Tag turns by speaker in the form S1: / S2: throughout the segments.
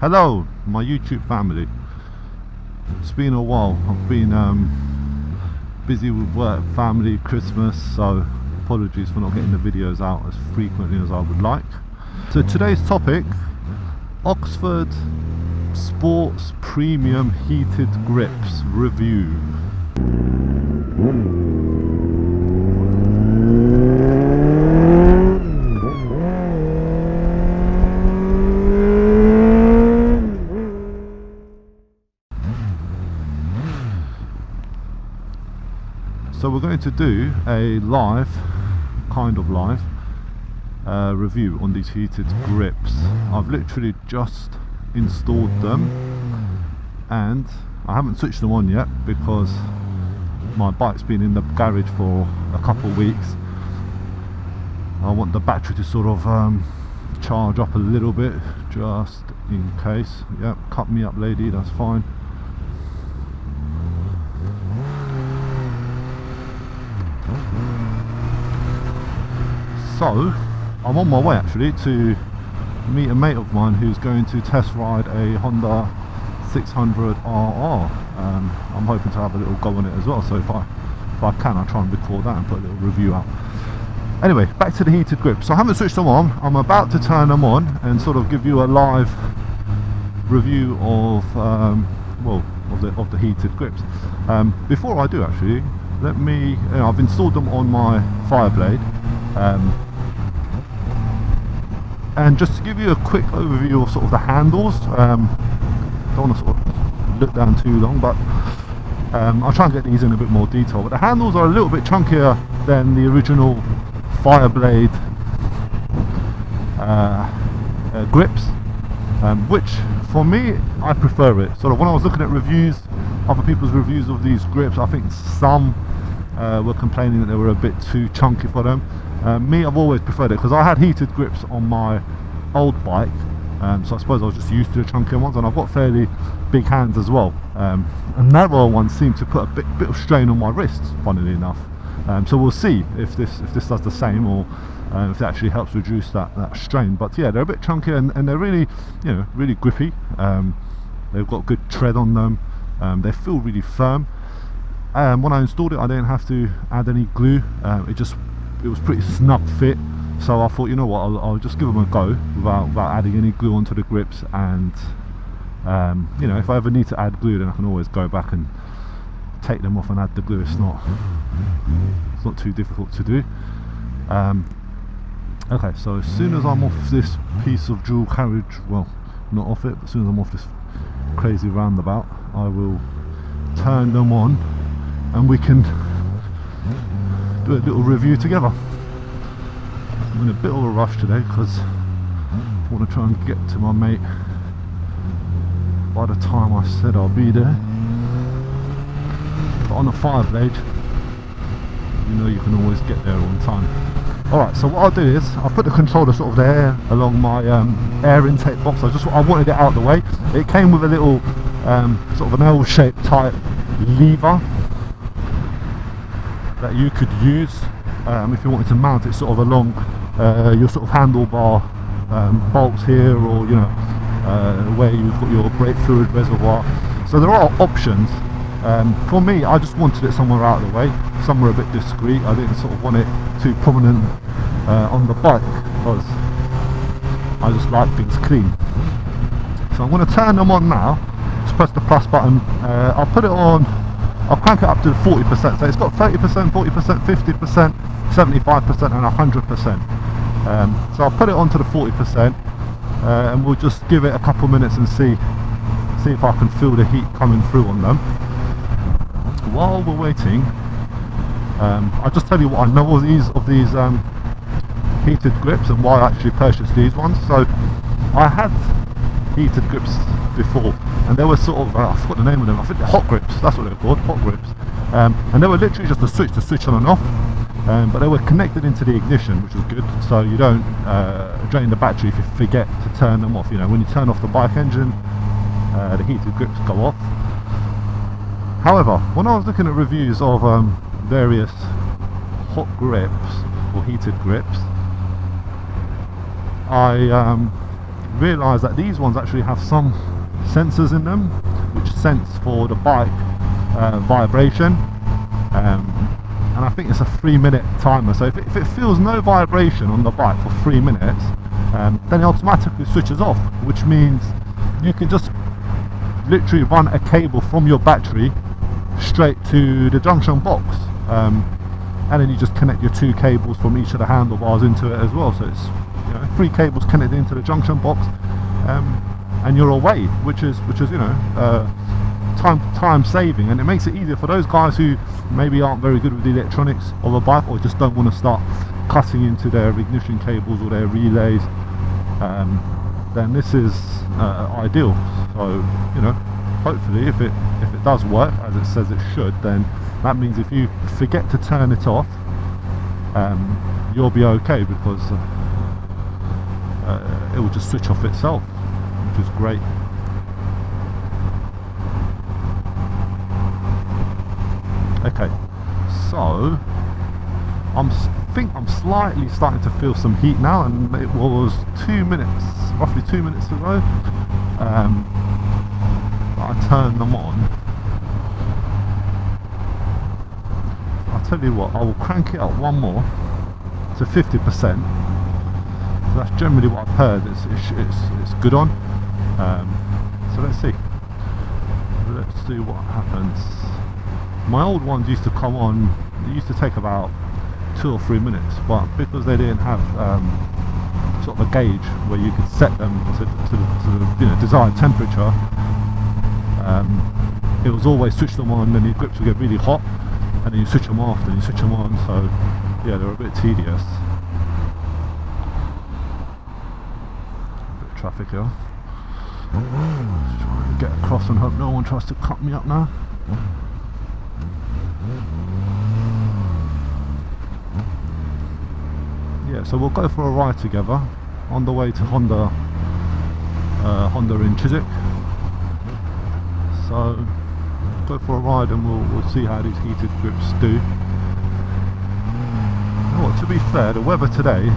S1: Hello, my YouTube family. It's been a while. I've been busy with work, family, Christmas, so apologies for not getting the videos out as frequently as I would like. So today's topic, Oxford Sports Premium Heated Grips review. So we're going to do a kind of live review on these heated grips. I've literally just installed them and I haven't switched them on yet because my bike's been in the garage for a couple of weeks. I want the battery to sort of charge up a little bit just in case. Yep, cut me up lady, that's fine. So I'm on my way actually to meet a mate of mine who's going to test ride a Honda 600rr. I'm hoping to have a little go on it as well, so if I can, I'll try and record that and put a little review out. Anyway, back to the heated grips. So I haven't switched them on. I'm about to turn them on and sort of give you a live review of of the heated grips. Before I do actually, let me, I've installed them on my fireblade. And just to give you a quick overview of sort of the handles, don't want to sort of look down too long, but I'll try and get these in a bit more detail. But the handles are a little bit chunkier than the original fireblade grips, which for me, I prefer it. Sort of when I was looking at reviews, other people's reviews of these grips, I think some were complaining that they were a bit too chunky for them. Me, I've always preferred it because I had heated grips on my old bike, so I suppose I was just used to the chunkier ones, and I've got fairly big hands as well, and narrower ones seem to put a bit of strain on my wrists, funnily enough. So we'll see if this does the same, or if it actually helps reduce that strain. But yeah, they're a bit chunkier and they're really, really grippy. They've got good tread on them. They feel really firm. When I installed it, I didn't have to add any glue. It was pretty snug fit, so I thought, you know what, I'll just give them a go without adding any glue onto the grips, and if I ever need to add glue, then I can always go back and take them off and add the glue. It's not too difficult to do. Okay, so as soon as I'm off this piece of dual carriage, well, not off it, but as soon as I'm off this crazy roundabout, I will turn them on and we can do a little review together. I'm in a bit of a rush today because I want to try and get to my mate by the time I said I'll be there. But on a fireblade, you can always get there on time. Alright, so what I'll do is I'll put the controller sort of there along my air intake box. I wanted it out of the way. It came with a little sort of an L-shaped type lever that you could use if you wanted to mount it sort of along your sort of handlebar bolts here, or where you've got your brake fluid reservoir. So there are options. For me, I just wanted it somewhere out of the way, somewhere a bit discreet. I didn't sort of want it too prominent on the bike because I just like things clean. So I'm going to turn them on now. Just press the plus button. I'll put it on. I'll crank it up to 40%, so it's got 30%, 40%, 50%, 75% and 100%. So I'll put it onto the 40%, and we'll just give it a couple minutes and see if I can feel the heat coming through on them. While we're waiting, I'll just tell you what I know of these heated grips and why I actually purchased these ones. So I had heated grips before, and they were sort of, I forgot the name of them, I think they're hot grips, that's what they're called, hot grips. And they were literally just a switch to switch on and off, but they were connected into the ignition, which was good, so you don't drain the battery if you forget to turn them off. When you turn off the bike engine, the heated grips go off. However, when I was looking at reviews of various hot grips or heated grips, I realised that these ones actually have some sensors in them which sense for the bike vibration, and I think it's a 3-minute timer. So if it feels no vibration on the bike for 3 minutes, then it automatically switches off, which means you can just literally run a cable from your battery straight to the junction box, and then you just connect your 2 cables from each of the handlebars into it as well. So it's 3 cables connected into the junction box, and you're away, which is time saving, and it makes it easier for those guys who maybe aren't very good with the electronics of a bike, or just don't want to start cutting into their ignition cables or their relays. Then this is ideal. So hopefully if it does work as it says it should, then that means if you forget to turn it off, you'll be okay, because it will just switch off itself, which is great. Okay, so I think I'm slightly starting to feel some heat now, and it was roughly 2 minutes ago that I turned them on. I'll tell you what, I will crank it up one more to 50%. So that's generally what I've heard it's good on. So let's see what happens. My old ones used to come on, it used to take about 2 or 3 minutes, but because they didn't have sort of a gauge where you could set them to the desired temperature, it was always switch them on and the grips would get really hot, and then you switch them off, then you switch them on. So yeah, they're a bit tedious. A bit of traffic here. Just trying to get across and hope no one tries to cut me up now. Yeah, so we'll go for a ride together on the way to Honda in Chiswick. So go for a ride and we'll see how these heated grips do. Oh, to be fair, the weather today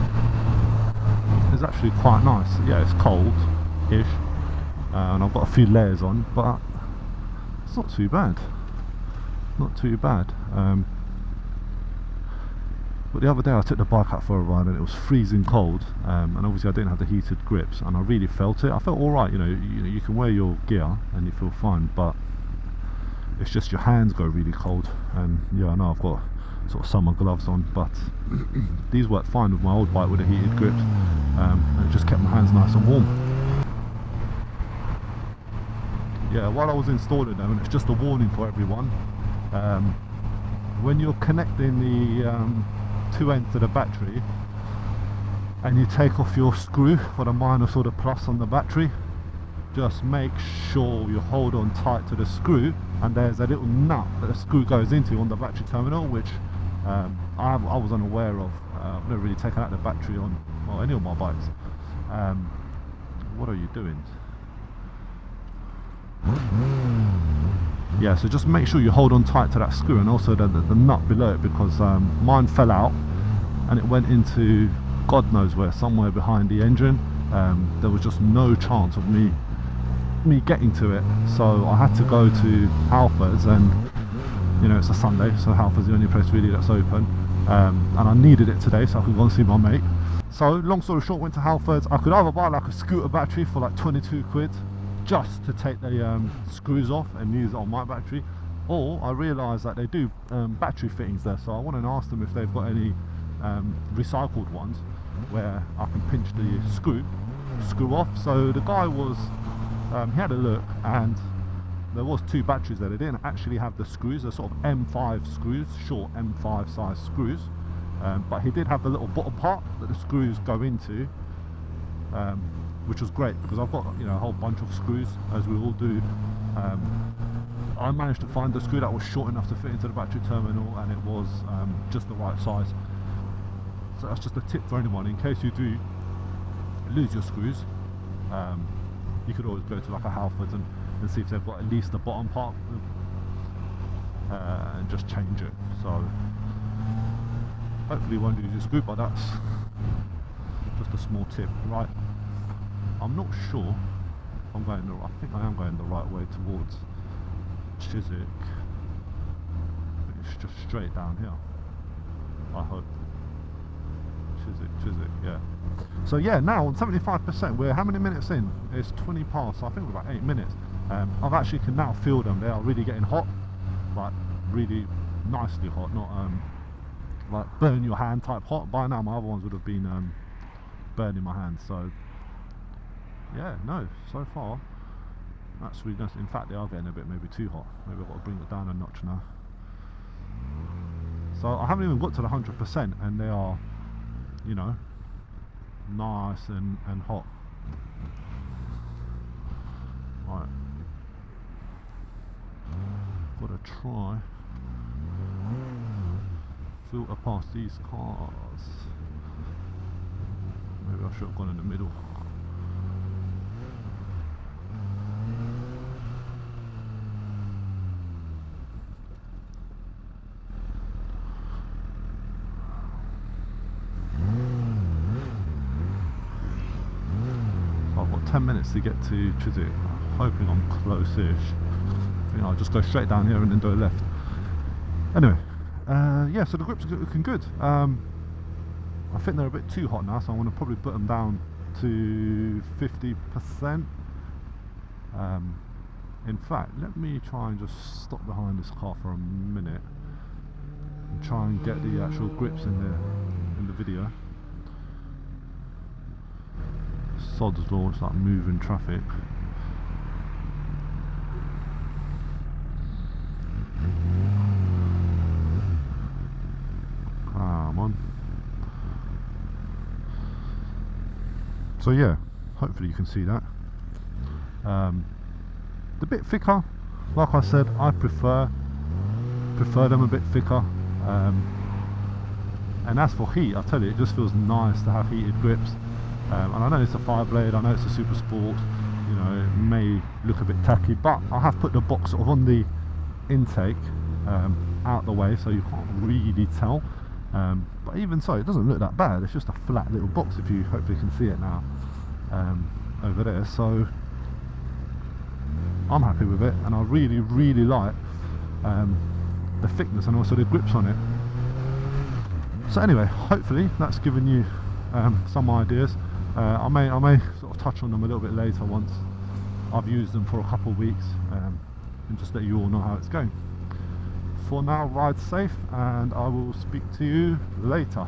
S1: is actually quite nice. Yeah, it's cold-ish, and I've got a few layers on, but it's not too bad. Not too bad. But the other day I took the bike out for a ride and it was freezing cold, and obviously I didn't have the heated grips, and I really felt it. I felt alright, you can wear your gear and you feel fine, but it's just your hands go really cold. And yeah, I know I've got sort of summer gloves on, but these work fine with my old bike with the heated grips, and it just kept my hands nice and warm. Yeah, while I was installing them, and it's just a warning for everyone, when you're connecting the 2 ends of the battery and you take off your screw for the minus or the plus on the battery, just make sure you hold on tight to the screw, and there's a little nut that the screw goes into on the battery terminal, which I was unaware of. I've never really taken out the battery on any of my bikes. What are you doing? Yeah, so just make sure you hold on tight to that screw, and also the nut below it, because mine fell out and it went into God knows where, somewhere behind the engine. There was just no chance of me getting to it, so I had to go to Halfords, and it's a Sunday, so Halfords the only place really that's open, and I needed it today so I could go and see my mate. So long story short, went to Halfords. I could either buy like a scooter battery for like 22 quid just to take the screws off and use it on my battery, or I realised that they do battery fittings there, so I wanted to ask them if they've got any recycled ones where I can pinch the screw off. So the guy was he had a look, and there was 2 batteries there. They didn't actually have the screws, they're sort of M5 screws, short M5 size screws, but he did have the little bottom part that the screws go into, which was great, because I've got a whole bunch of screws, as we all do. I managed to find the screw that was short enough to fit into the battery terminal, and it was just the right size. So that's just a tip for anyone, in case you do lose your screws, you could always go to like a Halfords and see if they've got at least the bottom part, and just change it. So hopefully you won't lose your screw, but that's just a small tip. Right, I'm not sure if I'm going I think I am going the right way towards Chiswick. I think it's just straight down here, I hope. Chiswick, yeah. So yeah, now on 75%, we're how many minutes in? It's 20 past, so I think we're about 8 minutes. I've actually can now feel them. They are really getting hot, like really nicely hot, not like burn your hand type hot. By now my other ones would have been burning my hand. So yeah, no, so far that's really nice. In fact, they are getting a bit maybe too hot. Maybe I've got to bring it down a notch now. So I haven't even got to the 100%, and they are, you know, nice and hot. Right, gotta try filter past these cars. Maybe I should have gone in the middle. So I've got 10 minutes to get to Chiswick. Hoping I'm close-ish. I think I'll just go straight down here and then do a left. Anyway, yeah, so the grips are looking good. I think they're a bit too hot now, so I want to probably put them down to 50%. In fact, let me try and just stop behind this car for a minute and try and get the actual grips in the video. Sod's law, it's like moving traffic. Come on. So yeah, hopefully you can see that. The bit thicker, like I said, I prefer them a bit thicker. And as for heat, I tell you, it just feels nice to have heated grips. And I know it's a fireblade, I know it's a super sport, you know, it may look a bit tacky, but I have put the box sort of on the intake out the way, so you can't really tell. But even so, it doesn't look that bad. It's just a flat little box, if you hopefully can see it now over there. So I'm happy with it, and I really like the thickness and also the grips on it. So anyway, hopefully that's given you some ideas. I may sort of touch on them a little bit later once I've used them for a couple of weeks, and just let you all know how it's going. For now, ride safe, and I will speak to you later.